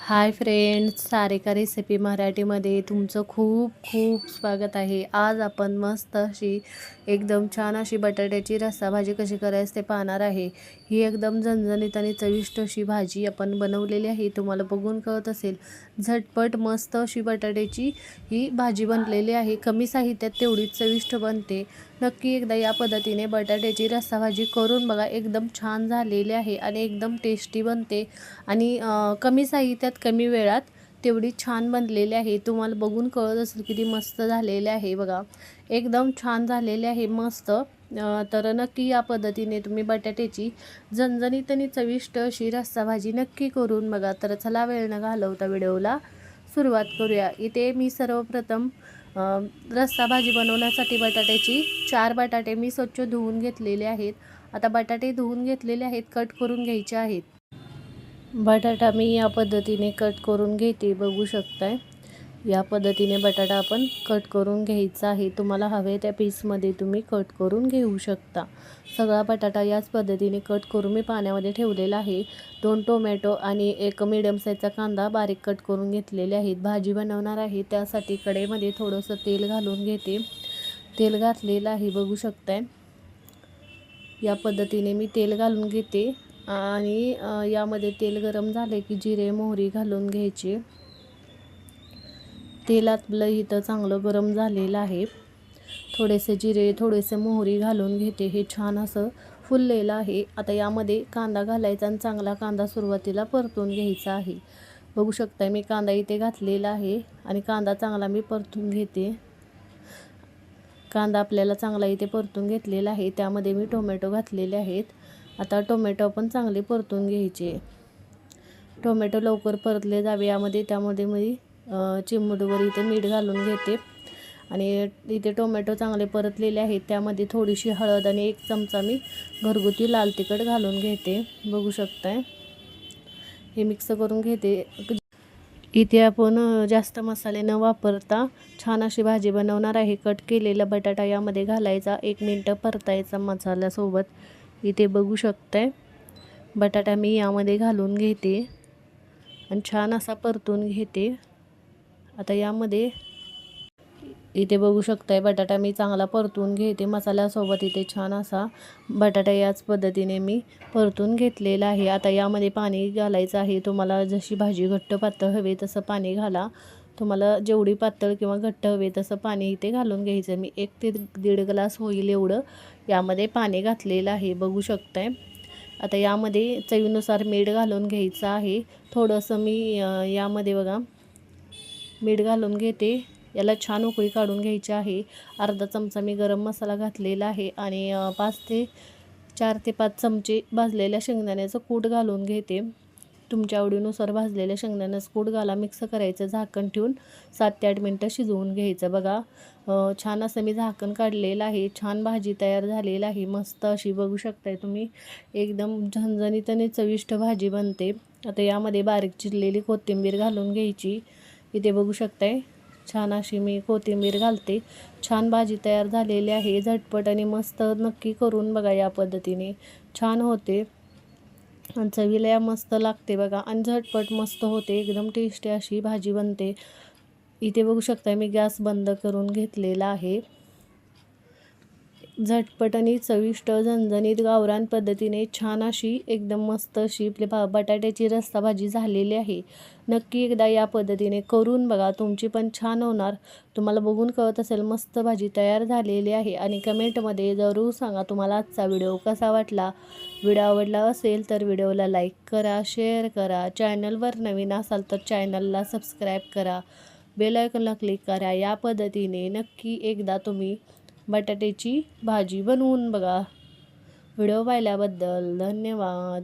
Hi friends, Sarika recipe मराठीमध्ये तुमचं खूप खूप स्वागत आहे। आज आपण मस्त अशी एकदम छान अशी बटाट्याची रस्सा भाजी कशी करायची ते पाहणार आहे। ही एकदम झणझणीत आणि चविष्ट अशी भाजी आपण बनवलेली आहे। तुम्हाला बघून कळत असेल, झटपट मस्त अशी बटाट्याची ही भाजी बनलेली आहे। कमी साहित्यात तेवढीच चविष्ट बनते। नक्की एकदा या पद्धतीने बटाट्याची रस्सा भाजी करून बघा, एकदम छान झालेली आहे आणि एकदम टेस्टी बनते आणि कमी साहित्यात कमी वेळात तेवढी छान बनलेली आहे। तुम्हाला बघून कळत असेल किती मस्त झालेले आहे बघा, एकदम छान झालेले आहे मस्त। तर नक्की या पद्धतीने तुम्ही बटाट्याची झणझणीत आणि चविष्ट अशी रस्सा भाजी नक्की करून बघा। तर चला वेळ न घालवता व्हिडिओला सुरुवात करूया। इथे मी सर्वप्रथम रस्सा भाजी बनवण्यासाठी बटाट्याची 4 बटाटे मी स्वच्छ धुवून घेतलेले आहेत। आता बटाटे धुवून घेतलेले आहेत, कट करून घ्यायचे आहेत। बटाटा मी या पद्धतीने कट करून घेते, बघू शकताय। या पद्धतीने बटाटा आपण कट करून घ्यायचा आहे। तुम्हाला हवे त्या पीसमध्ये तुम्ही कट करून घेऊ शकता। सगळा बटाटा याच पद्धतीने कट करून मी पाण्यामध्ये ठेवलेला आहे। 2 टोमॅटो आणि एक मीडियम साईजचा कांदा बारीक कट करून घेतलेले आहेत। भाजी बनवणार आहे त्यासाठी कढईमध्ये थोडंसं तेल घालून घेते। तेल घातलेलं आहे, बघू शकताय। या पद्धतीने मी तेल घालून घेते आणि यामध्ये तेल गरम झाले की जिरे मोहरी घालून घ्यायचे। तेल आपलं इथं चांगलं गरम झालेलं आहे। थोडेसे जिरे थोडेसे मोहरी घालून घेते। हे छान असं फुललेलं आहे। आता यामध्ये कांदा घालायचा आणि चांगला कांदा सुरुवातीला परतून घ्यायचा आहे। बघू शकता, मी कांदा इथे घातलेला आहे आणि कांदा चांगला मी परतून घेते। कांदा आपल्याला चांगला इथे परतून घेतलेला आहे। त्यामध्ये मी टोमॅटो घातलेले आहेत। आता टोमॅटो पण चांगले परतून घ्यायचे। टोमॅटो लवकर परतले जावे यामध्ये, त्यामध्ये मी चिमूटभर इथे मीठ घालून घेते आणि इथे टोमॅटो चांगले परतलेले आहेत। त्यामध्ये थोडीशी हळद आणि 1 चमचा मी घरगुती लाल तिखट घालून घेते, बघू शकताय। हे मिक्स करून घेते। इथे आपण जास्त मसाले न वापरता छान अशी भाजी बनवणार आहे। कट केलेला बटाटा यामध्ये घालायचा, 1 मिनिट परतायचा मसाल्यासोबत। इथे बघू शकताय, बटाटा मी यामध्ये घालून घेते आणि छान असा परतून घेते। आता यामध्ये इथे बघू शकताय, बटाटा मी चांगला परतून घेते मसाल्यासोबत। इथे छान असा बटाटा याच पद्धतीने मी परतून घेतलेला आहे। आता यामध्ये पाणी घालायचं आहे। तुम्हाला जशी भाजी घट्ट पातळ हवी तसं पाणी घाला। तुम्हाला जेवढी पातळ किंवा घट्ट हवे तसं पाणी इथे घालून घ्यायचं। मी 1 ते 1.5 ग्लास होईल एवढं यामध्ये पाणी घातलेलं आहे, बघू शकताय। आता यामध्ये चवीनुसार मीठ घालून घ्यायचं आहे। थोडंसं मी यामध्ये बघा मीठ घालून घेते। याला छान उकळी काढून घ्यायची आहे। अर्धा चमचा मी गरम मसाला घातलेला आहे आणि 4 ते 5 चमचे भाजलेल्या शेंगदाण्याचं कूट घालून घेते। तुमच्या आवडीनुसार भाजलेल्या शेंगदाण्याचं कूट घाला। मिक्स करायचं, झाकण ठेवून 7 ते 8 मिनिटं शिजवून घ्यायचं। बघा छान असं मी झाकण काढलेलं आहे। छान भाजी तयार झालेली आहे मस्त अशी, बघू शकताय तुम्ही। एकदम झणझणीत आणि चविष्ट भाजी बनते। आता यामध्ये बारीक चिरलेली कोथिंबीर घालून घ्यायची। इथे बघू शकताय, छान अशी मी कोथिंबीर घालते। छान भाजी तयार झालेली आहे, झटपट आणि मस्त। नक्की करून बघा, या पद्धतीने छान होते आणि चवीला मस्त लागते बघा आणि झटपट मस्त होते। एकदम टेस्टी अशी भाजी बनते। इथे बघू शकता, मी गॅस बंद करून घेतलेला आहे। झटपट आणि चविष्ट झणझणीत गावरान पद्धतीने छान अशी एकदम मस्त अशी बटाट्याची रस्सा भाजी झालेली आहे। नक्की एकदा या पद्धतीने करून बघा, तुमची पण छान होणार। तुम्हाला बघून कळत असेल मस्त भाजी तयार झालेली आहे आणि कमेंटमध्ये जरूर सांगा तुम्हाला आजचा व्हिडिओ कसा वाटला। व्हिडिओ आवडला असेल तर व्हिडिओला लाईक करा, शेअर करा। चॅनलवर नवीन असाल तर चॅनलला सबस्क्राईब करा, बेल आयकॉनला क्लिक करा। या पद्धतीने नक्की एकदा तुम्ही बटाट्याची भाजी बनवून बघा। व्हिडिओ पाहिल्याबद्दल धन्यवाद।